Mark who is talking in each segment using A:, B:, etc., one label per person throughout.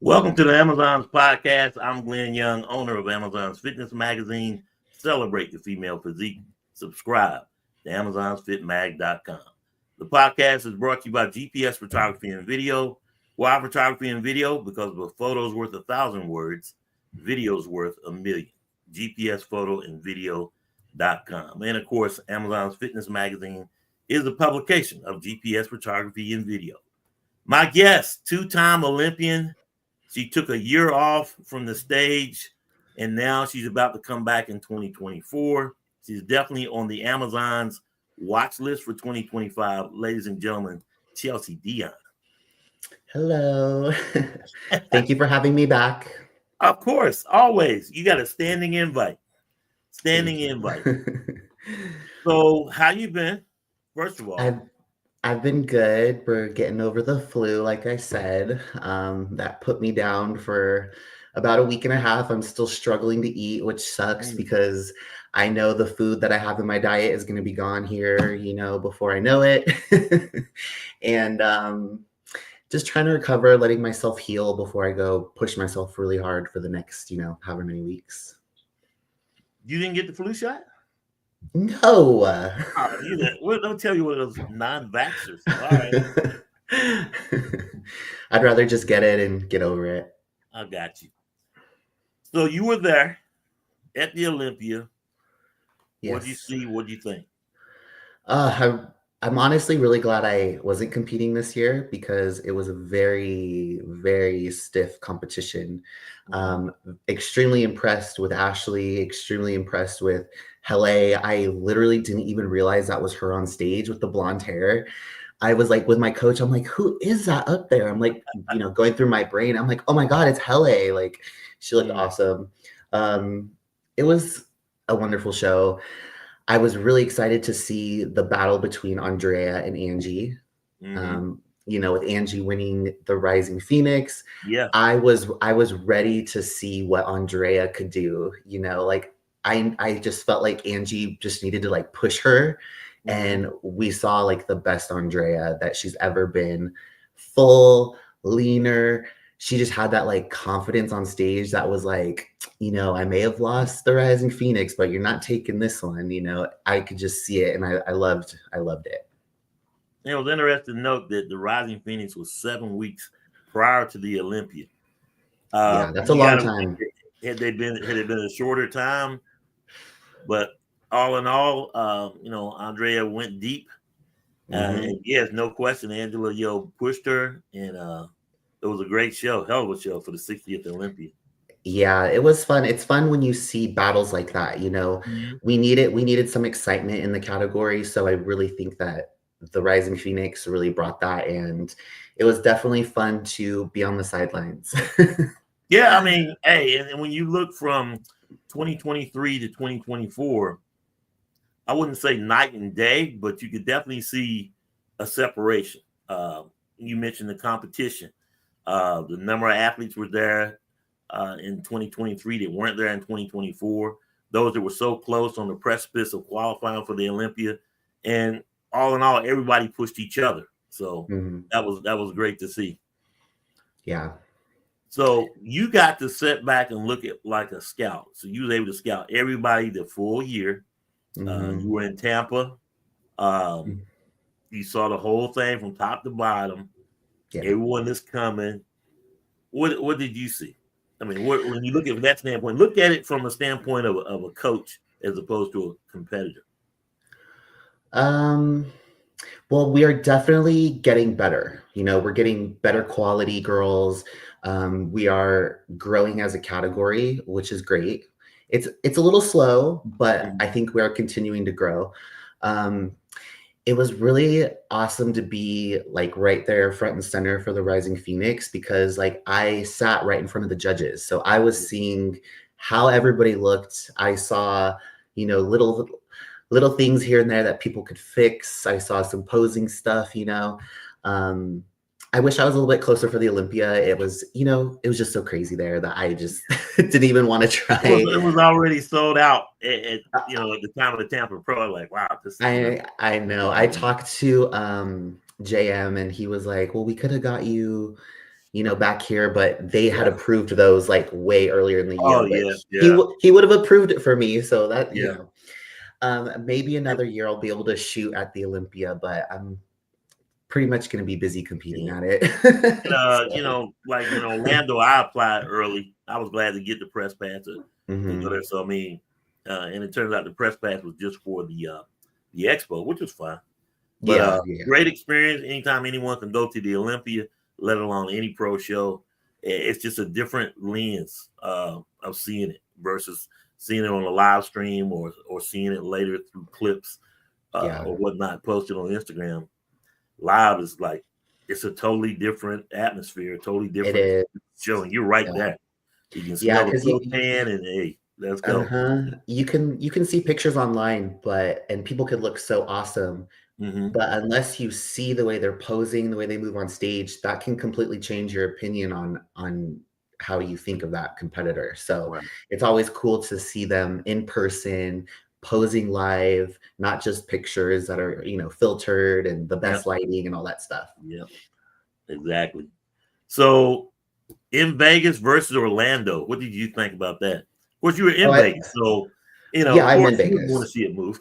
A: Welcome to the Amazon's podcast. I'm Glenn Young, owner of Amazon's fitness magazine. Celebrate the female physique. Subscribe to Amazon'sFitMag.com. The podcast is brought to you by GPS Photography and Video. Why photography and video? Because a photo's worth 1,000 words, video's worth 1,000,000. GPSPhotoandVideo.com. And of course, Amazon's Fitness Magazine is a publication of GPS Photography and Video. My guest, two-time Olympian. She took a year off from the stage, and now she's about to come back in 2024. She's definitely on the Amazon's watch list for 2025. Ladies and gentlemen, Chelsea Dion.
B: Hello. Thank you for having me back.
A: Of course, always. You got a standing invite. Standing invite. So, how you been? First of all,
B: I've been good. We're getting over the flu, like I said. That put me down for about a week and a half. I'm still struggling to eat, which sucks because I know the food that I have in my diet is going to be gone here, before I know it. And just trying to recover, letting myself heal before I go push myself really hard for the next, however many weeks.
A: You didn't get the flu shot?
B: No.
A: Don't tell you what those non-vaxxers. All
B: right. I'd rather just get it and get over it.
A: I got you. So you were there at the Olympia. Yes. What did you see? What do you think?
B: I'm honestly really glad I wasn't competing this year because it was a very, very stiff competition. Extremely impressed with Ashley, extremely impressed with Hele. I literally didn't even realize that was her on stage with the blonde hair. I was like, with my coach, I'm like, who is that up there? I'm like, going through my brain. I'm like, oh my God, it's Hele. Like, she looked awesome. It was a wonderful show. I was really excited to see the battle between Andrea and Angie. With Angie winning the Rising Phoenix.
A: Yeah.
B: I was ready to see what Andrea could do. I just felt like Angie just needed to like push her. And we saw like the best Andrea that she's ever been. Full, leaner. She just had that like confidence on stage that was like, I may have lost the Rising Phoenix, but you're not taking this one. I could just see it, and I loved it.
A: It was interesting to note that the Rising Phoenix was 7 weeks prior to the Olympia.
B: Yeah, that's a long time.
A: Had it been a shorter time, but all in all, Andrea went deep. And yes, no question, Angela pushed her, and it was a great show, hell of a show for the 60th Olympia.
B: Yeah, it was fun. It's fun when you see battles like that. We needed some excitement in the category. So I really think that the Rising Phoenix really brought that, and it was definitely fun to be on the sidelines.
A: Yeah, I mean, hey, and when you look from 2023 to 2024, I wouldn't say night and day, but you could definitely see a separation. You mentioned the competition. The number of athletes were there in 2023 that weren't there in 2024. Those that were so close on the precipice of qualifying for the Olympia. And all in all, everybody pushed each other. So that was great to see.
B: Yeah.
A: So you got to sit back and look at like a scout. So you was able to scout everybody the full year. You were in Tampa. You saw the whole thing from top to bottom. Yeah. Everyone is coming. What did you see? I mean, when you look at it from that standpoint, look at it from a standpoint of a coach as opposed to a competitor.
B: Well, we are definitely getting better. We're getting better quality girls. We are growing as a category, which is great. It's a little slow, but I think we are continuing to grow. It was really awesome to be like right there front and center for the Rising Phoenix because like I sat right in front of the judges. So I was seeing how everybody looked. I saw, little things here and there that people could fix. I saw some posing stuff, I wish I was a little bit closer for the Olympia. It was, it was just so crazy there that I just didn't even want to try.
A: It was already sold out at the time of the Tampa Pro. Like, wow.
B: I know. I talked to JM and he was like, well, we could have got you back here, but they had
A: Yeah.
B: approved those like way earlier in the
A: Oh
B: year, but
A: yeah, yeah,
B: he would have approved it for me. So that,
A: yeah.
B: maybe another year I'll be able to shoot at the Olympia, but I'm pretty much going to be busy competing
A: Yeah.
B: at it.
A: And,
B: So,
A: like in Orlando, I applied early. I was glad to get the press pass to go
B: mhm.
A: there. So I mean, and it turns out the press pass was just for the expo, which was fine. But
B: Yeah, yeah,
A: great experience. Anytime anyone can go to the Olympia, let alone any pro show, it's just a different lens of seeing it versus seeing it on a live stream or seeing it later through clips
B: yeah.
A: or whatnot posted on Instagram. Live is like it's a totally different atmosphere, totally
B: It
A: different
B: is.
A: showing. You're right
B: Yeah,
A: there. You can
B: yeah,
A: smell the
B: because
A: pro tan and hey, let's go.
B: you can see pictures online, and people could look so awesome.
A: Hmm.
B: But unless you see the way they're posing, the way they move on stage, that can completely change your opinion on how you think of that competitor. So
A: Right.
B: it's always cool to see them in person, posing live, not just pictures that are, filtered and the
A: Yep.
B: best lighting and all that stuff.
A: Yep. Exactly. So in Vegas versus Orlando, what did you think about that? Of course, you were
B: Oh,
A: in Vegas, so
B: yeah,
A: of
B: I'm
A: course
B: in
A: you would want
B: Vegas.
A: to see it move.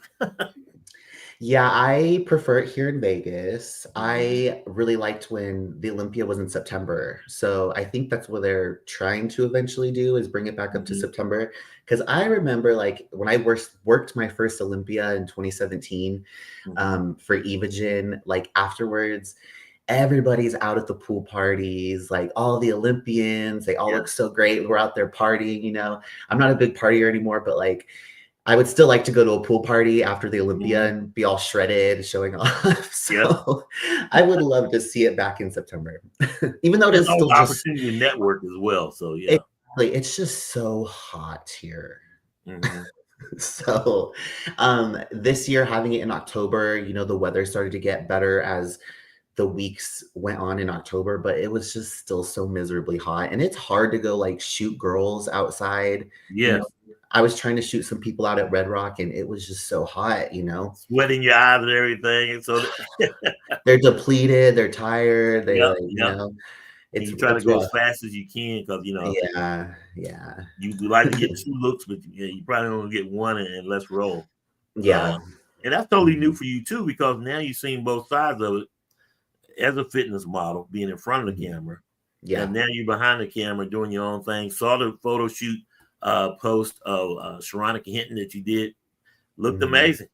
B: Yeah, I prefer it here in Vegas.
A: Mhm.
B: I really liked when the Olympia was in September. So I think that's what they're trying to eventually do is bring it back up to
A: Mhm.
B: September. Because I remember like when I worked my first Olympia in 2017
A: Mhm.
B: for Evagen, like afterwards, everybody's out at the pool parties, like all the Olympians, they all
A: Yeah.
B: look so great. We're out there partying. I'm not a big partier anymore, but like I would still like to go to a pool party after the Olympia
A: Mhm.
B: and be all shredded, showing off.
A: Yeah.
B: So I would love to see it back in September, even though it
A: And
B: is
A: all
B: still
A: the
B: just
A: opportunity to network as well. So yeah.
B: exactly, it's just so hot here.
A: Mhm.
B: So this year, having it in October, the weather started to get better as the weeks went on in October, but it was just still so miserably hot. And it's hard to go like shoot girls outside. You know,
A: Yes.
B: I was trying to shoot some people out at Red Rock and it was just so hot.
A: Sweating your eyes and everything. And so
B: They're depleted, they're tired, they
A: yep,
B: like,
A: yep. And
B: it's
A: you try to
B: it's
A: go as
B: rough.
A: fast as you can because
B: Yeah, yeah.
A: you like to get two looks, but you probably only get one and let's roll. Uh,
B: Yeah.
A: and that's totally new
B: Mhm,
A: for you too, because now you've seen both sides of it as a fitness model, being in front of the
B: mhm.
A: camera,
B: Yeah.
A: and now you're behind the camera doing your own thing. Saw the photo shoot post of Sharonica Hinton that you did. Looked
B: Mhm.
A: amazing.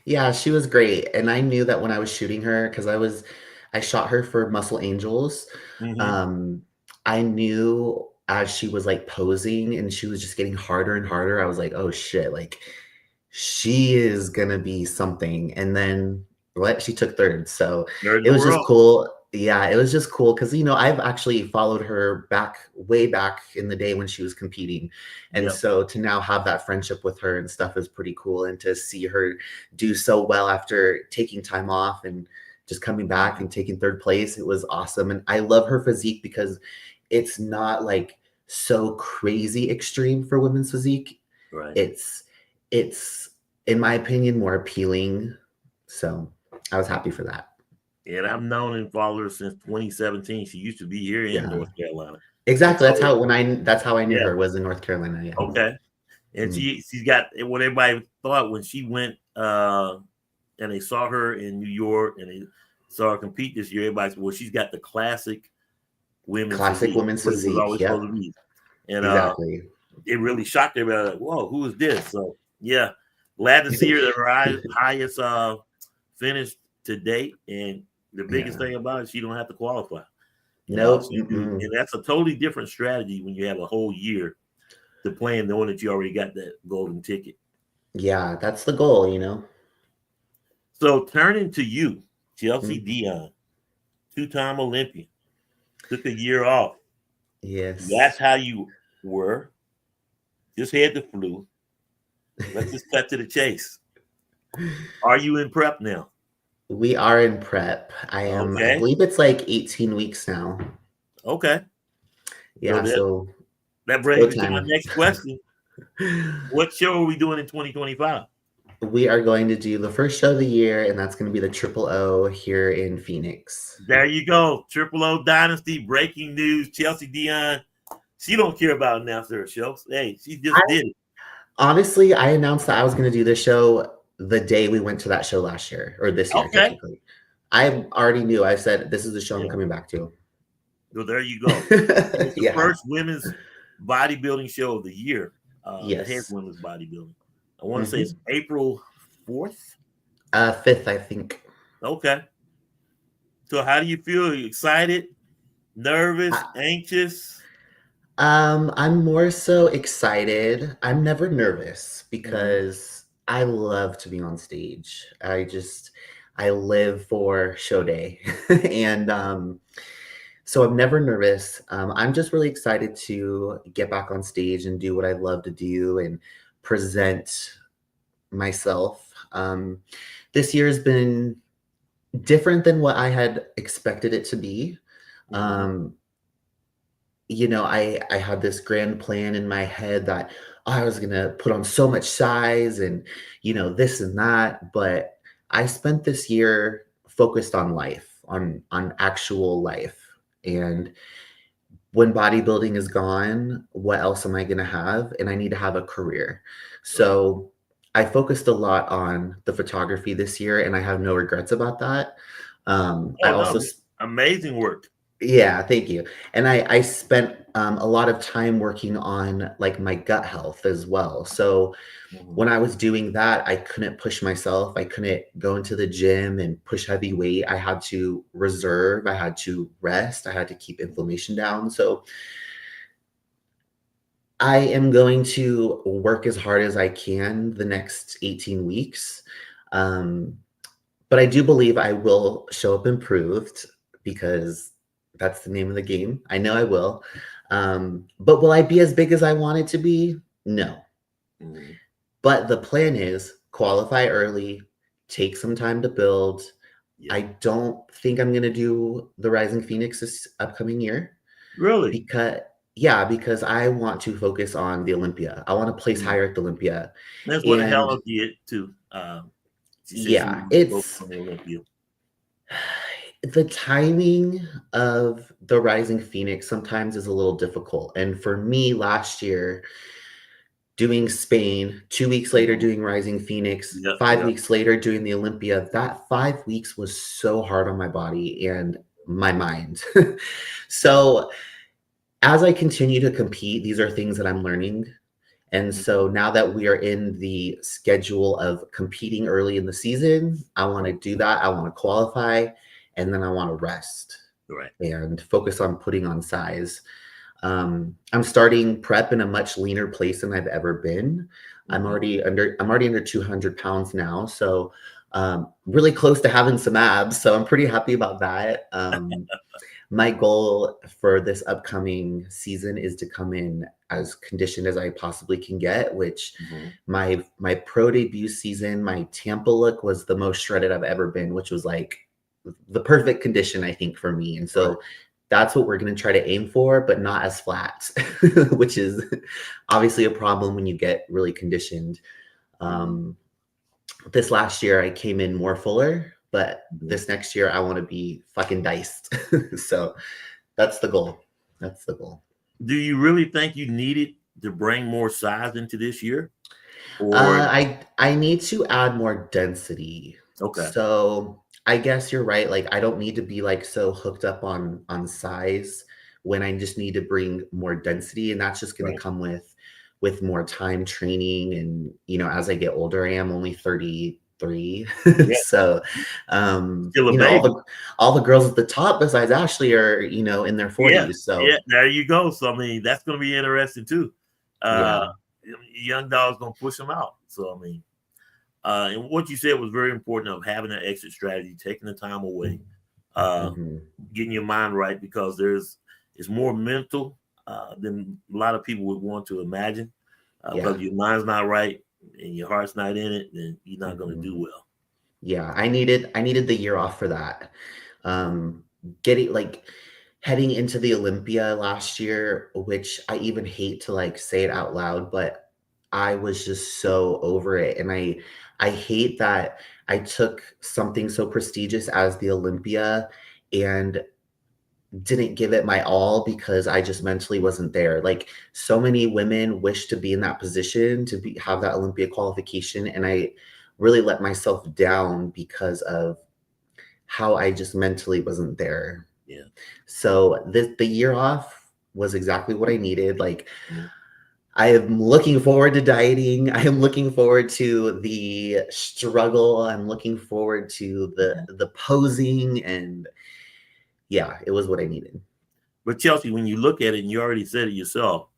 B: Yeah, she was great, and I knew that when I was shooting her, because I shot her for Muscle Angels.
A: Hmm.
B: um, I knew as she was, like, posing and she was just getting harder and harder, I was like, "Oh, shit, like, she is gonna be something," and then what? She took 3rd, so
A: Third in
B: it
A: the
B: was just
A: world.
B: cool. Yeah, it was just cool because I've actually followed her way back in the day when she was competing, and
A: Yep.
B: so to now have that friendship with her and stuff is pretty cool, and to see her do so well after taking time off and just coming back and taking 3rd place, it was awesome, and I love her physique because it's not, like, so crazy extreme for women's physique.
A: Right.
B: It's it's, in my opinion, more appealing, so I was happy for that.
A: And I've known and followed her since 2017. She used to be here in
B: Yeah.
A: North Carolina, and
B: Exactly,
A: so
B: that's how I knew
A: yeah,
B: her, was in North Carolina, yeah.
A: okay. And
B: Mhm,
A: she's got what everybody thought when she went and they saw her in New York and they saw her compete this year. Everybody said, "Well, she's got the classic women's
B: classic
A: physique,
B: women's
A: what it was
B: physique,
A: always
B: yep,
A: supposed to be." And
B: exactly.
A: it really shocked everybody. Like, whoa, who is this? So yeah, glad to see her at her highest finish to date. And the biggest
B: Yeah.
A: thing about it, she don't have to qualify.
B: Nope,
A: She do, and that's a totally different strategy when you have a whole year to plan, knowing that you already got that golden ticket.
B: Yeah, that's the goal.
A: So turning to you, Chelsea
B: Mm,
A: Dion, two-time Olympian, took a year off.
B: yes.
A: That's how you were. Just had the flu. Let's just cut to the chase. Are you in prep now?
B: We are in prep. I
A: Okay.
B: believe it's like 18 weeks now.
A: Okay. So
B: Yeah,
A: that
B: so
A: that
B: go
A: brings me to my
B: time.
A: next question. What show are we doing in 2025?
B: We are going to do the first show of the year, and that's going to be the Triple O here in Phoenix.
A: There you go. Triple O Dynasty, breaking news. Chelsea Dion, she don't care about announcer shows. Hey, she
B: I,
A: just did it.
B: honestly, I announced that I was going to do this show the day we went to that show last year, or this year,
A: Okay.
B: technically. I already knew. I said, this is the show I'm
A: Yeah.
B: coming back to.
A: So there you go. And it's the
B: Yeah.
A: first women's bodybuilding show of the year that has
B: Yes.
A: women's bodybuilding. I want to say it's April 4th.
B: 5th, I think.
A: Okay. So how do you feel? Are you excited, nervous,
B: I,
A: anxious?
B: I'm more so excited. I'm never nervous
A: Mhm.
B: because I love to be on stage. I live for show day. And so I'm never nervous. I'm just really excited to get back on stage and do what I love to do and present myself. This year has been different than what I had expected it to be.
A: Mhm.
B: Um, I had this grand plan in my head that I was gonna put on so much size and this and that, but I spent this year focused on life, on actual life. And when bodybuilding is gone, what else am I gonna have? And I need to have a career.
A: Right.
B: So I focused a lot on the photography this year, and I have no regrets about that. I
A: Oh
B: also
A: no, amazing work.
B: Yeah, thank you. And I spent a lot of time working on like my gut health as well. So
A: Mhm.
B: when I was doing that, I couldn't push myself. I couldn't go into the gym and push heavy weight. I had to reserve, I had to rest, I had to keep inflammation down. So I am going to work as hard as I can the next 18 weeks. Um, but I do believe I will show up improved because that's the name of the game. I know I will. But will I be as big as I want it to be? No.
A: Mhm.
B: But the plan is qualify early, take some time to build.
A: Yeah.
B: I don't think I'm going to do the Rising Phoenix this upcoming year
A: Really?
B: because, yeah, because I want to focus on the Olympia. I want to place
A: Mhm.
B: higher at the Olympia.
A: That's what
B: And
A: Hella did too. She said she
B: yeah,
A: was focused
B: it's
A: on the Olympia.
B: the timing of the Rising Phoenix sometimes is a little difficult. And for me last year, doing Spain, 2 weeks later
A: Mhm.
B: doing Rising Phoenix,
A: Yep.
B: 5 weeks later doing the Olympia, that 5 weeks was so hard on my body and my mind. So as I continue to compete, these are things that I'm learning. And
A: Mhm.
B: so now that we are in the schedule of competing early in the season, I want to
A: Right.
B: do that. I want to qualify and then I want to rest
A: Right.
B: and focus on putting on size. I'm starting prep in a much leaner place than I've ever been.
A: Mhm.
B: I'm already under 200 pounds now. So really close to having some abs. So I'm pretty happy about that. My goal for this upcoming season is to come in as conditioned as I possibly can get, which
A: Mhm.
B: my pro debut season, my Tampa look was the most shredded I've ever been, which was like the perfect condition, I think, for me. And
A: Right.
B: so that's what we're going to try to aim for, but not as flat, which is obviously a problem when you get really conditioned.
A: Mhm.
B: Um, this last year, I came in more fuller, but
A: Mhm.
B: this next year, I want to be fucking diced. So that's the goal. That's the goal.
A: Do you really think you needed to bring more size into this year? Or
B: I need to add more density.
A: okay.
B: So I guess you're right. Like I don't need to be like so hooked up on size when I just need to bring more density, and that's just going to
A: Right.
B: come with more time training. And as I get older, I am only 33,
A: Yeah.
B: so
A: Still a baby.
B: all the girls at the top besides Ashley are in their
A: Yeah.
B: 40s.
A: Yeah.
B: So
A: There you go. So I mean, that's going to be interesting too. Uh,
B: yeah.
A: young dog's going to push them out. So I mean, and what you said was very important of having an exit strategy, taking the time away, uh,
B: Mhm.
A: getting your mind right because it's more mental than a lot of people would want to imagine. Because
B: Yeah.
A: your mind's not right and your heart's not in it, then you're not going to
B: Mhm.
A: do well.
B: Yeah, I needed the year off for that. Getting like heading into the Olympia last year, which I even hate to like say it out loud, but I was just so over it. And I hate that I took something so prestigious as the Olympia and didn't give it my all because I just mentally wasn't there. Like so many women wish to be in that position to have that Olympia qualification, and I really let myself down because of how I just mentally wasn't there.
A: Yeah.
B: So the year off was exactly what I needed. Like
A: Mhm.
B: I am looking forward to dieting. I am looking forward to the struggle. I'm looking forward to the posing, and yeah, it was what I needed.
A: But Chelsea, when you look at it, and you already said it yourself,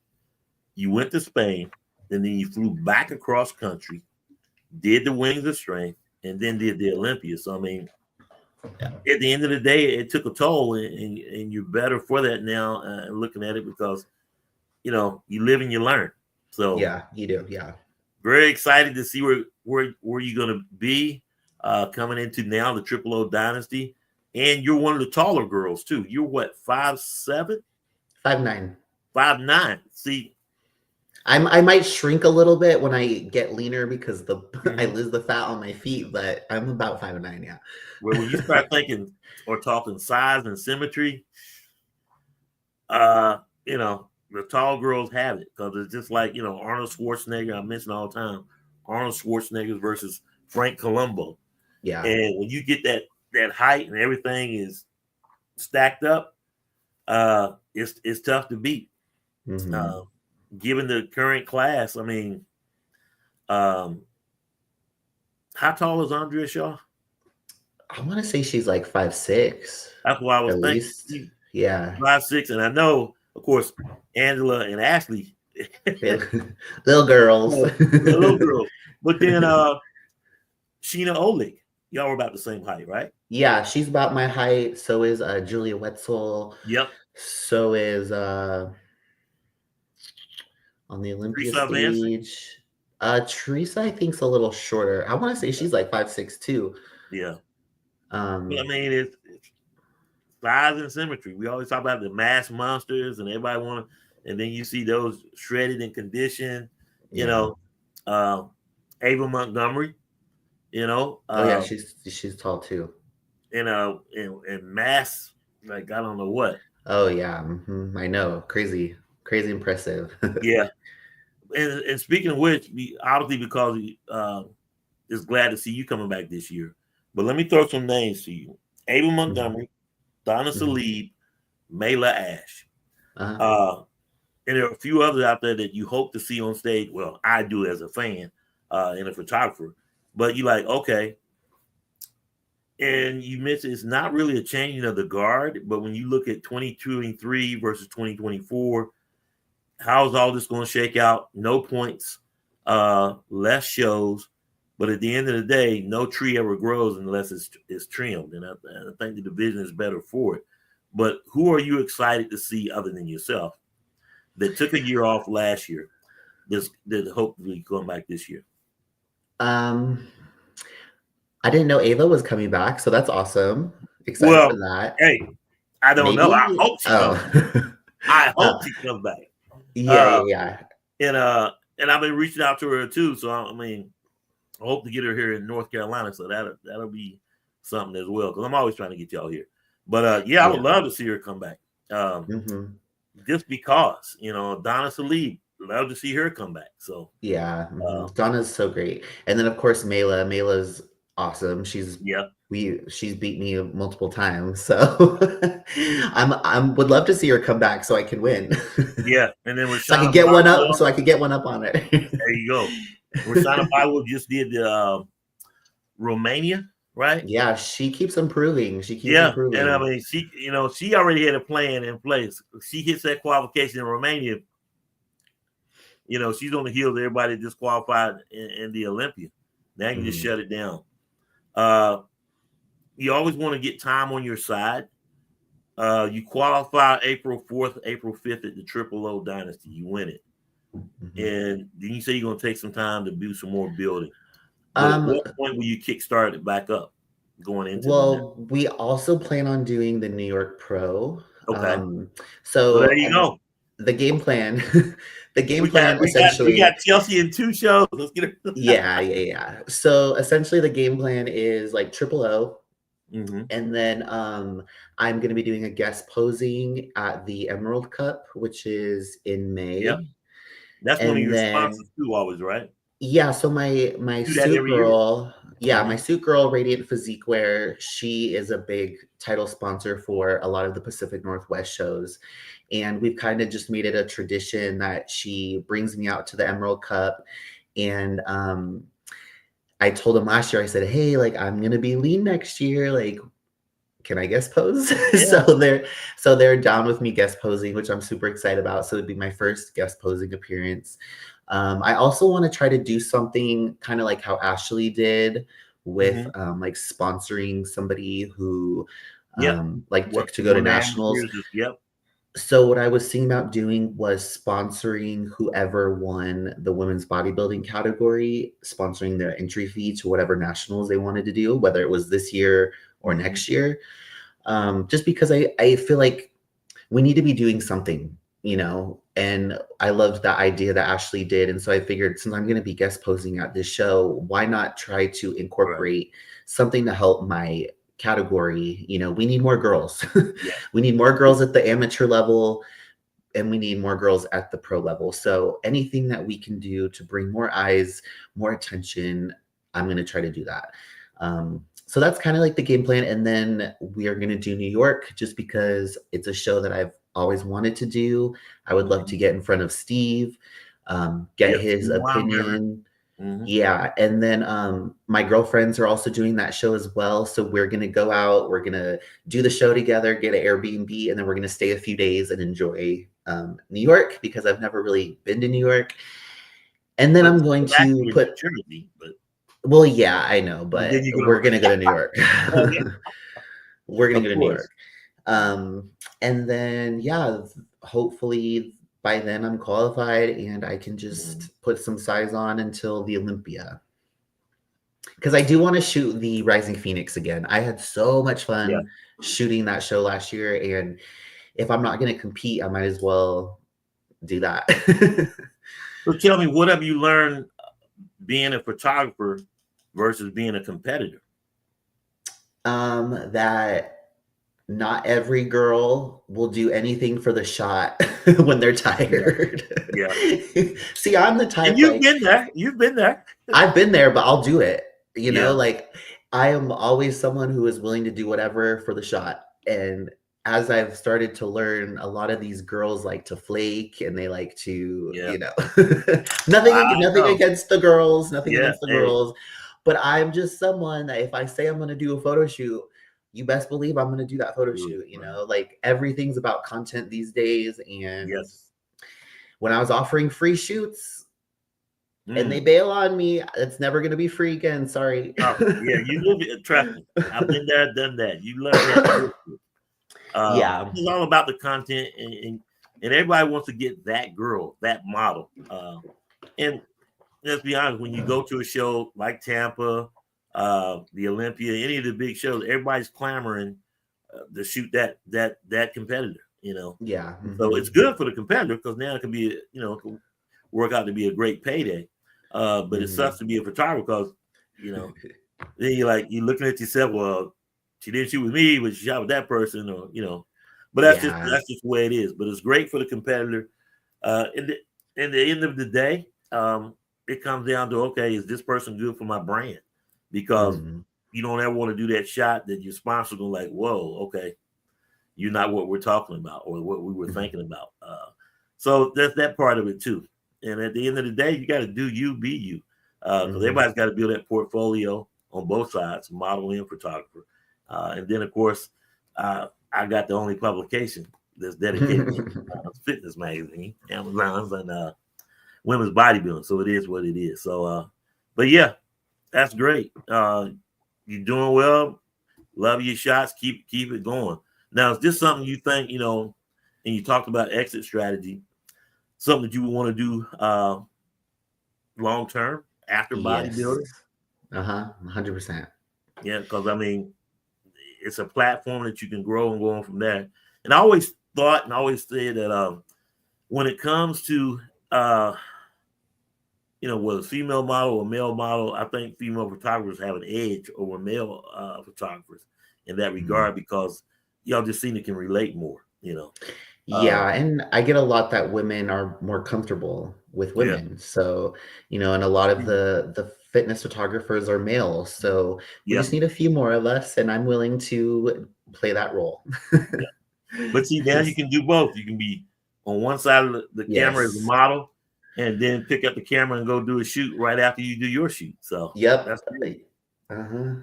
A: you went to Spain, and then you flew back across country, did the Wings of Strength, and then did the Olympia. So I mean, at the end of the day, it took a toll, and you're better for that now. Looking at it because you live and you learn. So
B: Yeah, you do. Yeah.
A: very excited to see where you're going to be coming into now the Triple O Dynasty, and you're one of the taller girls too. You're what, 5'7",
B: 5'9".
A: 5'9". See,
B: I might shrink a little bit when I get leaner because I
A: mm-hmm.
B: lose the fat on my feet, but I'm about 5'9". Yeah.
A: Well, when you start thinking or talking size and symmetry, the tall girls have it because it's just like Arnold Schwarzenegger. I mention all the time Arnold Schwarzenegger versus Frank Columbo.
B: Yeah.
A: And when you get that height and everything is stacked up, it's tough to beat.
B: Mm-hmm.
A: Given the current class, I mean, how tall is Andrea Shaw?
B: I want to say she's like 5'6".
A: That's what I was
B: At
A: thinking.
B: least. Yeah.
A: 5'6", and I know, of course, Angela and Ashley,
B: Little girls.
A: little girls. But then Sheena Olick, y'all were about the same height, right?
B: Yeah, she's about my height. So is Julia Wetzel.
A: Yep.
B: So is on the Olympia
A: Teresa Advancing.
B: stage. Teresa, I think, is a little shorter. I want to say she's like 5'6" too.
A: Yeah. But I mean, it's size and symmetry. We always talk about the mass monsters, and everybody want to, and then you see those shredded and conditioned. Ava Montgomery.
B: Oh yeah, she's tall too.
A: And mass, like I don't know what.
B: Oh yeah, I know. Crazy impressive.
A: Yeah. And speaking of which, obviously because is glad to see you coming back this year. But let me throw some names to you: Ava Montgomery, Donna Salib, Mayla Ash. And there are a few others out there that you hope to see on stage. Well, I do as a fan and a photographer. But you're like, okay. And you mentioned it's not really a changing of the guard, but when you look at 2023 versus 2024, how's all this going to shake out? No points, less shows, but at the end of the day, no tree ever grows unless it's trimmed, and I think the division is better for it. But who are you excited to see other than yourself that took a year off last year that hopefully come back this year?
B: I didn't know Ava was coming back, so that's awesome. Excited for that.
A: Hey, I don't know. I hope she comes back. I hope she comes back.
B: Yeah.
A: And I've been reaching out to her too. So I mean, I hope to get her here in North Carolina. So that'll be something as well. Because I'm always trying to get y'all here. But I would love to see her come back. Just because Donna Salib, love to see her come back. So
B: yeah, Donna's so great. And then of course Mayla's awesome. She's beat me multiple times, so I'm would love to see her come back so I can win.
A: Yeah, and then
B: so I could get one up. So I could get one up on her.
A: There you go. Roshana Paiwo just did the Romania, right?
B: Yeah, she keeps improving. Improving.
A: And I mean, she already had a plan in place. She hits that qualification in Romania. She's on the heels of everybody disqualified in the Olympia. Now you can just shut it down. You always want to get time on your side. You qualify April 4th, April 5th at the Triple O Dynasty. You win it. And then you say you're going to take some time to do some more building. But at what point will you kickstart it back up going into
B: we also plan on doing the New York Pro.
A: Okay.
B: So
A: there you go.
B: The game plan The game
A: We got
B: plan
A: we got
B: essentially,
A: Chelsea in 2 shows. Let's get it.
B: yeah. So essentially, the game plan is like triple O,
A: Mm-hmm.
B: and then I'm going to be doing a guest posing at the Emerald Cup, which is in
A: Yep.
B: May,
A: That's one of
B: and
A: your
B: then
A: sponsors too, always, right?
B: yeah. So my
A: Do that
B: suit
A: every year.
B: girl, yeah, my
A: Mm-hmm.
B: suit girl, Radiant Physique Wear, she is a big title sponsor for a lot of the Pacific Northwest shows. And we've kind of just made it a tradition that she brings me out to the Emerald Cup. And I told him last year, I said, hey, like I'm gonna be lean next year. Like, can I guest pose?
A: Yeah.
B: So they're down with me guest posing, which I'm super excited about. So it'd be my first guest posing appearance. I also want to try to do something kind of like how Ashley did with
A: Mm-hmm.
B: like sponsoring somebody who
A: Yep.
B: like
A: What
B: to go to
A: one of the
B: nationals.
A: amateurs is, yep.
B: So what I was thinking about doing was sponsoring whoever won the women's bodybuilding category, sponsoring their entry fee to whatever nationals they wanted to do, whether it was this year or
A: Mm-hmm.
B: next year. Just because I feel like we need to be doing something, and I loved that idea that Ashley did. And so I figured since I'm going to be guest posing at this show, why not try to
A: Right.
B: incorporate something to help my category? We need more girls.
A: Yeah.
B: We need more girls at the amateur level, and we need more girls at the pro level. So anything that we can do to bring more eyes, more attention, I'm going to try to do that. So that's kind of like the game plan. And then we are going to do New York just because it's a show that I've always wanted to do. I would love
A: Mm-hmm.
B: to get in front of Steve, get
A: Yep.
B: his
A: Wow, remember.
B: opinion.
A: Mm-hmm.
B: Yeah. And then my girlfriends are also doing that show as well. So we're going to go out, we're going to do the show together, get an Airbnb, and then we're going to stay a few days and enjoy New York because I've never really been to New York. And then
A: But
B: I'm going to
A: actually in
B: put,
A: New Jersey, but
B: well, yeah, I know,
A: and then
B: but
A: you're
B: we're
A: gonna
B: going to go to New York.
A: oh yeah,
B: We're going to
A: of
B: go to New
A: course.
B: York. And then, yeah, hopefully by then I'm qualified and I can
A: Mm-hmm.
B: just put some size on until the Olympia. Because I do want to shoot the Rising Phoenix again. I had so much
A: Yeah.
B: fun shooting that show last year. And if I'm not going to compete, I might as well do that.
A: So tell me, what have you learned being a photographer versus being a competitor?
B: That not every girl will do anything for the shot when they're
A: Yeah.
B: tired.
A: Yeah.
B: See, I'm the
A: And
B: type
A: you've
B: like
A: been there. You've been there.
B: I've been there, but I'll do it.
A: Yeah.
B: Like I am always someone who is willing to do whatever for the shot. And as I've started to learn, a lot of these girls like to flake and they like to,
A: Yeah. I
B: nothing
A: know.
B: against the girls, nothing
A: Yeah.
B: against the
A: Hey.
B: girls. But I'm just someone that if I say I'm going to do a photo shoot, you best believe I'm going to do that photo
A: Good,
B: shoot.
A: man.
B: Like everything's about content these days. And
A: Yes.
B: when I was offering free shoots, and they
A: Mm.
B: bail on me, it's never going to be free again. Sorry.
A: Oh, yeah. You live it. Trust me. I've been there, done that. You learn that quickly.
B: Yeah.
A: It's all about the content, and everybody wants to get that girl, that model. And let's be honest, when you go to a show like Tampa, the Olympia, any of the big shows, everybody's clamoring to shoot that competitor.
B: Yeah.
A: So it's good for the competitor because now it can be, it can work out to be a great payday. But it sucks to be a photographer because, then you're looking at yourself. Well, she didn't shoot with me, but she shot with that person, or. But
B: Yeah.
A: that's just the way it is. But it's great for the competitor. In the end of the day, it comes down to, okay, is this person good for my brand? Because
B: Mhm.
A: you don't ever want to do that shot that your sponsor going like, whoa, okay, you're not what we're talking about or what we were thinking about. So that's that part of it too. And at the end of the day, you got to do you, be you, because everybody's got to build that portfolio on both sides, model and photographer. And then, of course, I got the only publication that's dedicated to fitness magazine, Amazon's, and women's bodybuilding. So it is what it is. So, but yeah, that's great. You're doing well. Love your shots. Keep it going. Now, is this something you think, and you talked about exit strategy, something that you would want to do long term after
B: Yes.
A: bodybuilding?
B: 100%.
A: Yeah, because I mean, it's a platform that you can grow and go on from there. And I always thought and I always said that when it comes to uh, whether female model or male model, I think female photographers have an edge over male photographers in that regard because y'all just seem to can relate more.
B: Yeah, and I get a lot that women are more comfortable with
A: Yeah.
B: women. So, and a lot of the fitness photographers are males. So we
A: Yeah.
B: just need a few more of us, and I'm willing to play that role.
A: Yeah. But see, now you can do both. You can be on one side of the camera as a
B: Yes.
A: model, and then pick up the camera and go do a shoot right after you do your shoot. So
B: Yep.
A: that's great.
B: Uh-huh.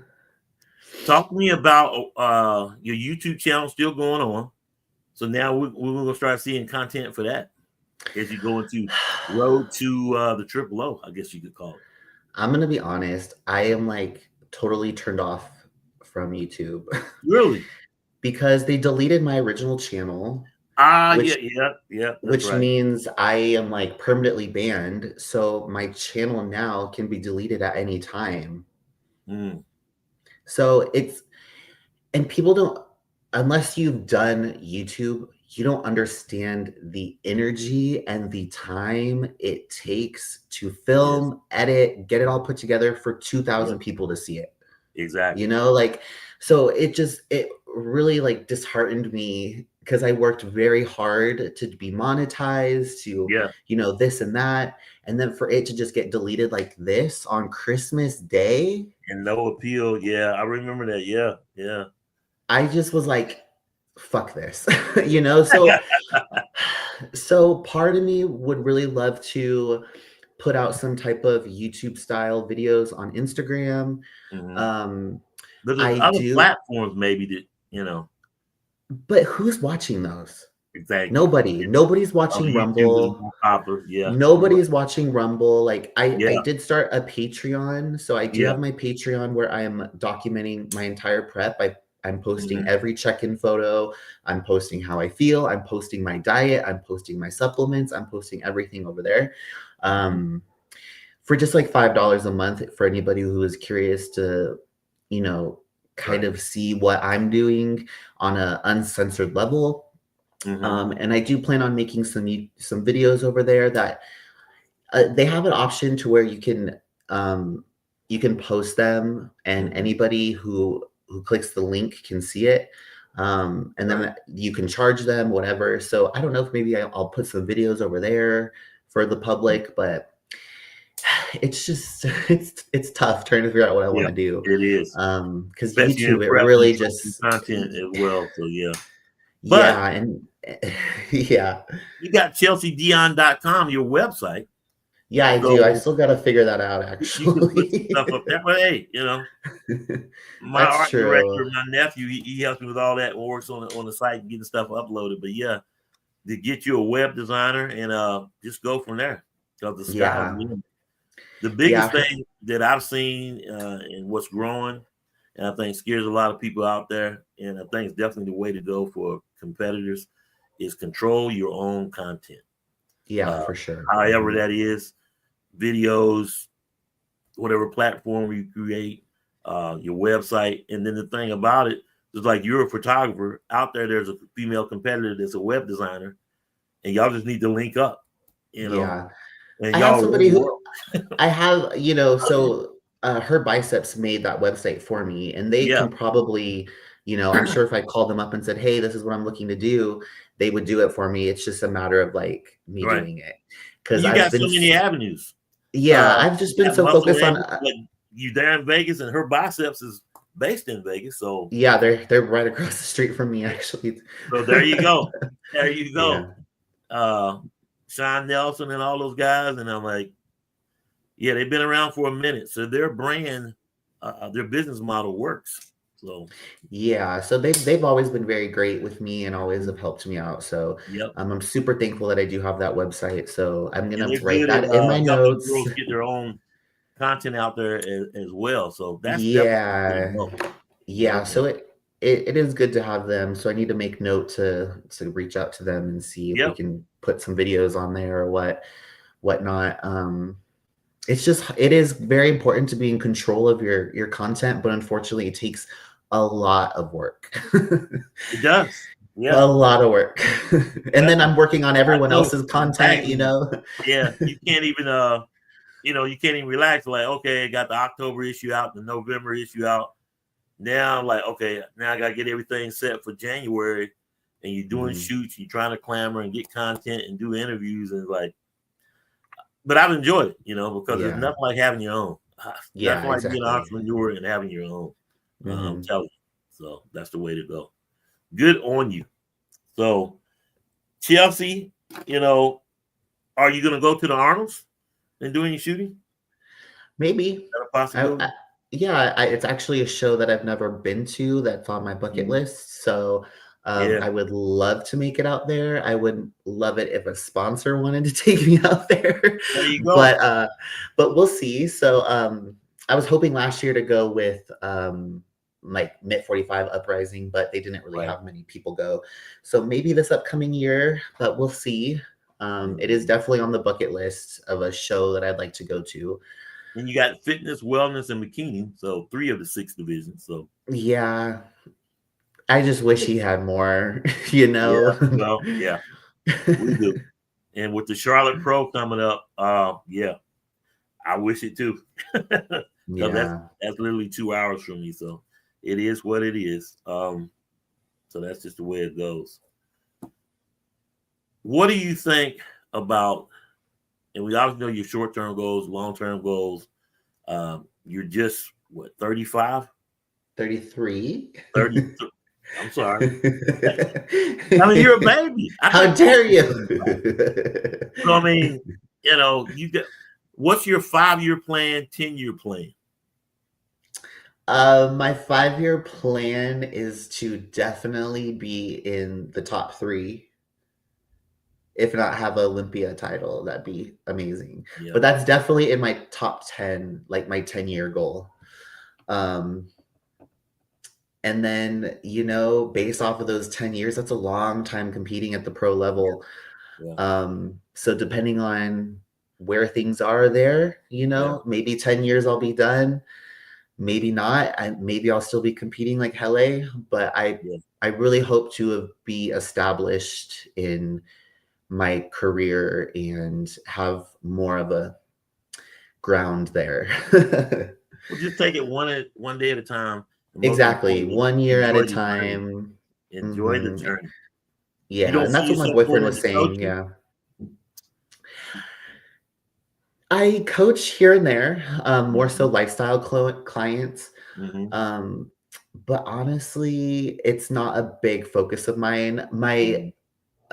A: Talk to me about your YouTube channel still going on. So now we're going to start seeing content for that as you go into road to the triple O, I guess you could call it.
B: I'm gonna be honest. I am like totally turned off from YouTube.
A: Really?
B: Because they deleted my original channel.
A: Yeah, that's
B: which
A: right.
B: means I am like permanently banned. So my channel now can be deleted at any time. So and people don't, unless you've done YouTube, you don't understand the energy and the time it takes to film, edit, get it all put together for 2,000 people to see it.
A: Exactly.
B: So it really like disheartened me because I worked very hard to be monetized, to, this and that. And then for it to just get deleted like this on Christmas Day.
A: And no appeal. Yeah, I remember that. Yeah.
B: I just was like, fuck this, So part of me would really love to put out some type of YouTube style videos on Instagram.
A: There's other platforms maybe that.
B: But who's watching those?
A: Exactly.
B: Nobody's watching Rumble.
A: Yeah.
B: Nobody's watching Rumble. Like I
A: Yeah.
B: did start a Patreon. So I do have my Patreon where I am documenting my entire prep. I'm posting every check-in photo. I'm posting how I feel. I'm posting my diet. I'm posting my supplements. I'm posting everything over there. For just like $5 a month for anybody who is curious to, kind of see what I'm doing on an uncensored level. And I do plan on making some videos over there that they have an option to where you can post them and anybody who clicks the link can see it. And then you can charge them, whatever. So I don't know if maybe I'll put some videos over there for the public, but it's just it's tough trying to figure out what I want to do.
A: It is
B: because YouTube it really just
A: content as well. So yeah,
B: but and yeah,
A: you got ChelseaDion.com, your website.
B: Yeah, I do. I still got to figure that out. Actually,
A: you can put stuff up there. But hey, my art director, my nephew, he helps me with all that. Works on the site and getting stuff uploaded. But yeah, to get you a web designer and just go from there. Because the sky the biggest thing that I've seen and what's growing, and I think scares a lot of people out there, and I think it's definitely the way to go for competitors, is control your own content.
B: Yeah, for sure.
A: However that is, videos, whatever platform you create, your website. And then the thing about it is, like, you're a photographer out there, there's a female competitor that's a web designer, and y'all just need to link up,
B: Yeah.
A: And
B: I have somebody who I have, so her biceps made that website for me, and they can probably, I'm sure if I called them up and said, hey, this is what I'm looking to do, they would do it for me. It's just a matter of like me doing it. Because
A: you got so many avenues.
B: Yeah, I've just been so focused on
A: you there in Vegas, and her biceps is based in Vegas. So
B: yeah, they're right across the street from me, actually.
A: So there you go. There you go. Yeah. Sean Nelson and all those guys, and I'm like, yeah, they've been around for a minute, so their brand, their business model works. So
B: yeah, so they've always been very great with me and always have helped me out. So I'm super thankful that I do have that website. So I'm gonna write that in my notes.
A: Girls get their own content out there as well. So that's
B: yeah. So it is good to have them. So I need to make note to reach out to them and see if we can put some videos on there or whatnot. It is very important to be in control of your content, but unfortunately it takes a lot of work.
A: It does. Yeah,
B: A lot of work. And then
A: definitely.
B: I'm working on
A: I
B: everyone
A: told
B: else's
A: the
B: content, you
A: magazine,
B: know?
A: yeah, you can't even you can't even relax. Like, okay, got the October issue out, the November issue out. Now I'm like, okay, now I gotta get everything set for January. And you're doing
B: Mhm.
A: shoots, you're trying to clamor and get content and do interviews, and like, but I've enjoyed it, because there's
B: Yeah.
A: nothing like having your own.
B: Yeah,
A: Nothing like being an
B: exactly.
A: entrepreneur and having your own. I'm
B: Mhm.
A: telling you. So that's the way to go. Good on you. So Chelsea, you know, are you gonna go to the Arnold's and do any shooting? Is
B: Maybe.
A: that a
B: I
A: possibility?
B: yeah, it's actually a show that I've never been to that's on my bucket
A: Mhm.
B: list, so,
A: Yeah,
B: I would love to make it out there. I would love it if a sponsor wanted to take me out there,
A: there you go.
B: but, uh but we'll see. So, I was hoping last year to go with, like, Mid 45 Uprising, but they didn't really
A: Right.
B: have many people go. So maybe this upcoming year, but we'll see. It is
A: Mhm.
B: definitely on the bucket list of a show that I'd like to go to.
A: And you got fitness, wellness, and bikini. So 3 of the 6 divisions. So
B: Yeah, I just wish he had more, you
A: yeah,
B: know?
A: well, yeah, we do. And with the Charlotte Pro coming up, yeah, I wish it too, because
B: Yeah.
A: that's literally 2 hours from me. So it is what it is. So that's just the way it goes. What do you think about? And we obviously know your short term goals, long term goals. You're just what 35,
B: 33?
A: 30. I'm sorry. I mean, you're a baby. I
B: How
A: thought you
B: dare
A: were
B: you?
A: 35. So I mean, you get. What's your 5 year plan, 10 year plan?
B: My 5-year plan is to definitely be in the top 3, if not have a Olympia title. That'd be amazing.
A: Yeah,
B: But that's definitely in my top 10, like my 10-year goal. Um, And then, based off of those 10 years, that's a long time competing at the pro level.
A: yeah,
B: So depending on where things are there,
A: yeah,
B: maybe 10 years I'll be done, maybe not. Maybe I'll still be competing like helle, but I
A: yeah.
B: I really hope to be established in my career and have more of a ground there.
A: Well, just take it one day at a time, and most
B: Exactly.
A: importantly,
B: 1 year at a
A: enjoy the journey.
B: time.
A: Enjoy the
B: Mhm.
A: journey. You
B: Yeah,
A: don't
B: and
A: see
B: that's what my
A: yourself
B: boyfriend
A: going
B: was
A: into
B: saying,
A: coaching.
B: yeah. I coach here and there, more so
A: Hmm.
B: lifestyle clients,
A: Hmm.
B: um, but honestly, it's not a big focus of mine. My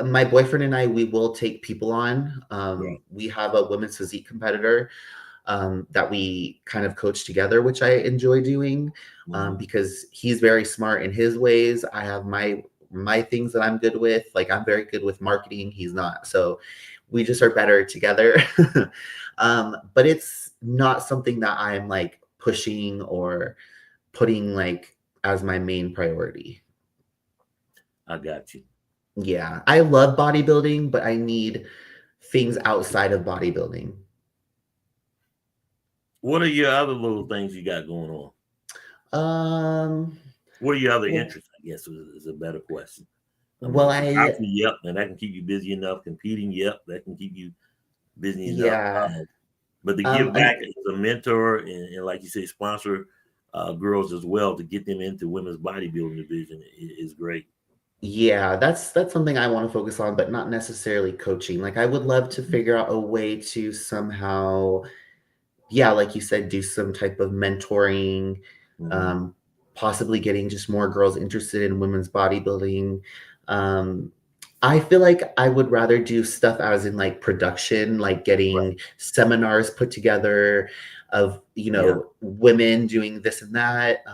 A: Hmm.
B: my boyfriend and I, we will take people on.
A: Right.
B: We have a women's physique competitor, that we kind of coach together, which I enjoy doing,
A: Hmm.
B: because he's very smart in his ways. I have my things that I'm good with. Like I'm very good with marketing. He's not. So we just are better together. But it's not something that I'm like pushing or putting like as my main priority.
A: I got you.
B: Yeah, I love bodybuilding, but I need things outside of bodybuilding.
A: What are your other little things you got going on?
B: Um,
A: What are your other
B: well,
A: interests? I guess is a better question. I
B: well,
A: mean,
B: I
A: photography, yep, and that can keep you busy enough. Competing, yep, that can keep you busy enough.
B: yeah.
A: But to give back as a mentor and like you say, sponsor girls as well to get them into women's bodybuilding division is great.
B: Yeah, that's something I want to focus on, but not necessarily coaching. Like I would love to
A: Mhm.
B: figure out a way to somehow, yeah, like you said, do some type of mentoring,
A: Mhm.
B: um, possibly getting just more girls interested in women's bodybuilding. Um, I feel like I would rather do stuff as in like production, like
A: Right.
B: getting seminars put together of,
A: Yeah.
B: women doing this and that.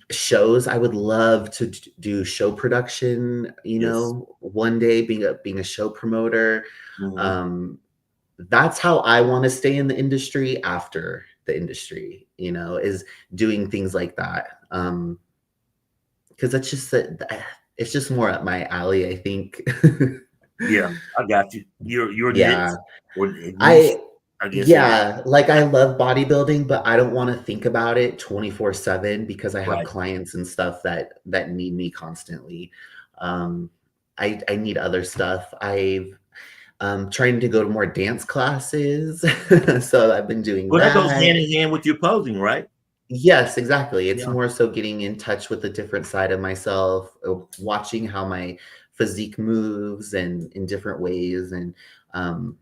B: Shows, I would love to do show production,
A: Yes.
B: one day being a show promoter.
A: Mhm.
B: Um, that's how I want to stay in the industry after the industry, is doing things like that. Because it's just more up my alley, I think.
A: Yeah, I got you. Your niche
B: Yeah.
A: or
B: I
A: niche. I guess every
B: Yeah, like I love bodybuilding, but I don't want to think about it 24/7 because I have
A: right.
B: clients and stuff that need me constantly. Um, I need other stuff. I've trying to go to more dance classes, so I've been doing
A: Well, that goes
B: that.
A: hand in hand with your posing, right?
B: Yes, exactly. It's
A: Yeah.
B: more so getting in touch with a different side of myself, watching how my physique moves and in different ways. And um,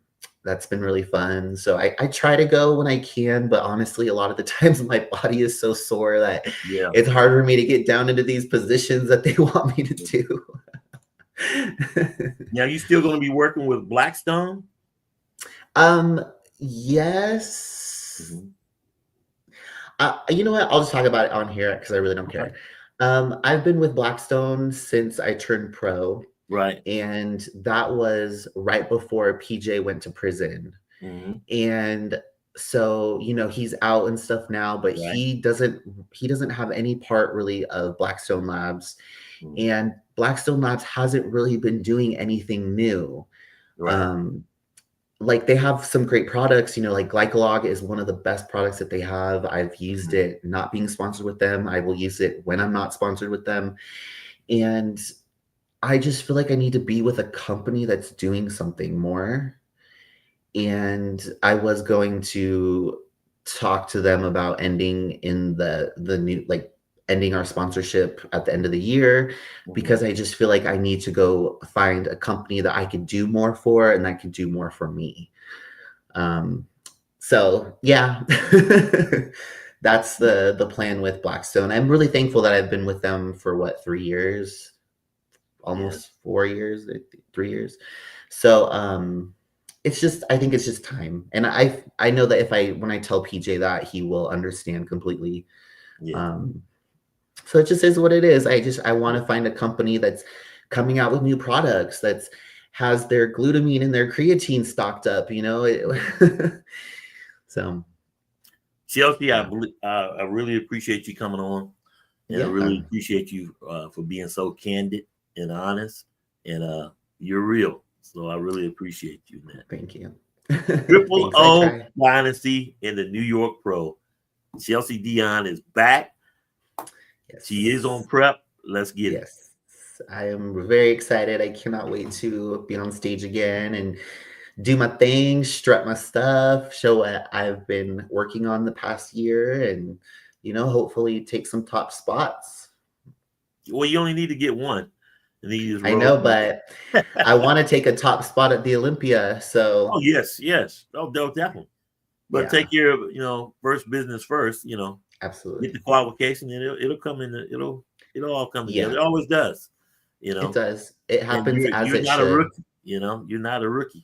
B: that's been really fun. So I try to go when I can, but honestly, a lot of the times my body is so sore that
A: Yeah.
B: it's hard for me to get down into these positions that they want me to do.
A: Now you still going to be working with Blackstone?
B: um, yes.
A: Mhm.
B: You know what? I'll just talk about it on here because I really don't
A: Okay.
B: care. I've been with Blackstone since I turned pro,
A: Right.
B: and that was right before PJ went to prison.
A: Hmm.
B: And so, he's out and stuff now, but
A: Right.
B: he doesn't have any part really of Blackstone Labs,
A: Mhm.
B: and Blackstone Labs hasn't really been doing anything new.
A: Right.
B: Um, like they have some great products, like Glycolog is one of the best products that they have. I've used
A: Mhm.
B: it, not being sponsored with them. I will use it when I'm not sponsored with them. And I just feel like I need to be with a company that's doing something more. And I was going to talk to them about ending in the new, like ending our sponsorship at the end of the year,
A: Mhm.
B: because I just feel like I need to go find a company that I could do more for and that could do more for me. Um, so yeah, that's the plan with Blackstone. I'm really thankful that I've been with them for what, 3 years,
A: Yeah.
B: almost 4 years, 3 years. So it's just, I think it's just time, and I know that if I when I tell PJ that, he will understand completely.
A: Yeah.
B: Um, so it just is what it is. I want
A: Yeah.
B: to find a company that's coming out with new products, that's has their glutamine and their creatine stocked up. So
A: Chelsea,
B: yeah.
A: I really appreciate you coming on, and I really
B: Yeah,
A: appreciate you for being so candid and honest, and you're real. So I really appreciate you, man.
B: thank you.
A: Triple
B: Thanks, I
A: O
B: try.
A: Dynasty in the New York Pro. Chelsea Dion is back. She is on
B: Yes.
A: prep. Let's get it.
B: Yes. I am very excited. I cannot wait to be on stage again and do my thing, strut my stuff, show what I've been working on the past year, and hopefully take some top spots.
A: Well, you only need to get one, and then you just
B: I
A: roll
B: know,
A: from
B: but
A: there.
B: I want to take a top spot at the Olympia.
A: Oh
B: So
A: yes, yes. Oh, definitely. But
B: yeah,
A: take care of first business first. Get
B: absolutely.
A: the qualification, and it'll come in. It'll all come together.
B: Yeah,
A: It always does.
B: it does. It
A: And
B: happens as
A: you're
B: it
A: not a
B: should.
A: rookie. You're not a rookie.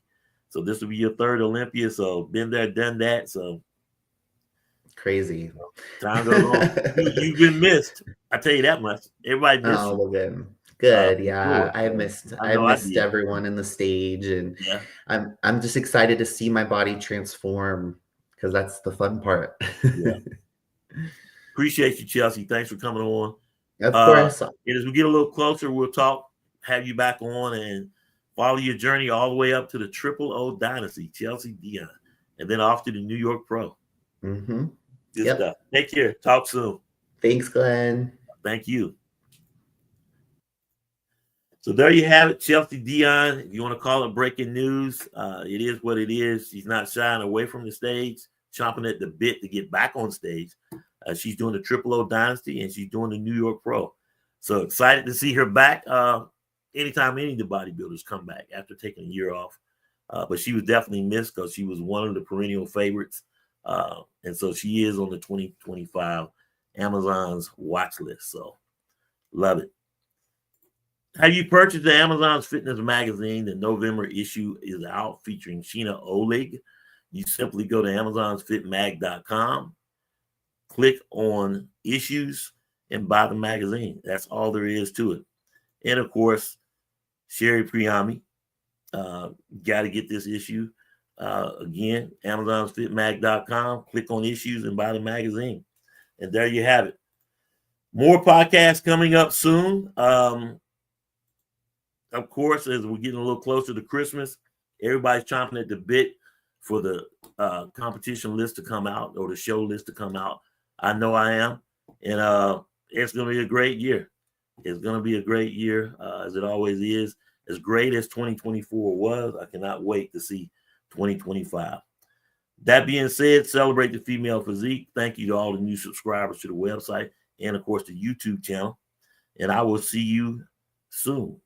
A: So this will be your third Olympia. So been there, done that. So
B: Crazy.
A: time goes on. You've been missed. I tell you that much. Everybody missed
B: Oh,
A: you
B: well, good. Good.
A: for
B: Yeah,
A: sure.
B: I
A: So
B: missed
A: I
B: I
A: know I
B: missed
A: did.
B: everyone in the stage, and
A: Yeah,
B: I'm just excited to see my body transform because that's the fun part.
A: yeah. Appreciate you, Chelsea. Thanks for coming on.
B: Of
A: Uh,
B: course.
A: and as we get a little closer, we'll talk, have you back on, and follow your journey all the way up to the Triple O Dynasty, Chelsea Dion, and then off to the New York Pro.
B: Hmm.
A: Good
B: Yep.
A: stuff. Take care. Talk soon.
B: Thanks, Glenn.
A: Thank you. So there you have it, Chelsea Dion. If you want to call it breaking news, it is what it is. She's not shying away from the stage, chomping at the bit to get back on stage. She's doing the Triple O Dynasty, and she's doing the New York Pro. So excited to see her back. Anytime any of the bodybuilders come back after taking a year off. But she was definitely missed because she was one of the perennial favorites. And so she is on the 2025 Amazon's watch list. So love it. Have you purchased the Amazon's Fitness magazine? The November issue is out featuring Sheena Oleg. You simply go to amazonsfitmag.com, click on issues, and buy the magazine. That's all there is to it. And of course, Sherry Priami, got to get this issue. Again, amazonsfitmag.com, click on issues and buy the magazine. And there you have it. More podcasts coming up soon. Of course, as we're getting a little closer to Christmas, everybody's chomping at the bit for the competition list to come out or the show list to come out. I know I am. And it's going to be a great year. It's going to be a great year, as it always is. As great as 2024 was, I cannot wait to see 2025. That being said, celebrate the female physique. Thank you to all the new subscribers to the website and, of course, the YouTube channel. And I will see you soon.